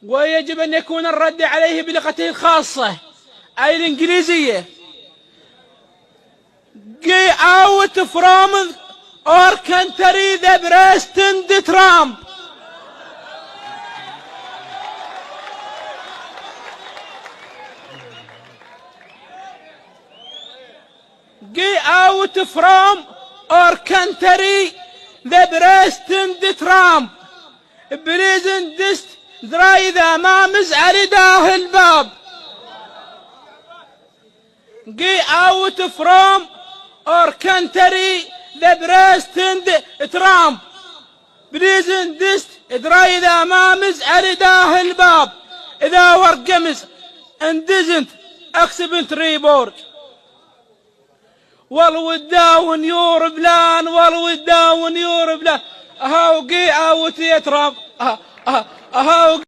ويجب أن يكون الرد عليه بلغته الخاصة أي الإنجليزية. Get out from our country the President Trump. Get out from our country the President Trump. President درايد أمامز أرداه الباب. Get out from our country the President Trump. President درايد أمامز أرداه الباب. إذا ورقمز and doesn't accept report. والوداون يور بلان والوداون يور بلان. هاو جي اوت يا ترامب. هاو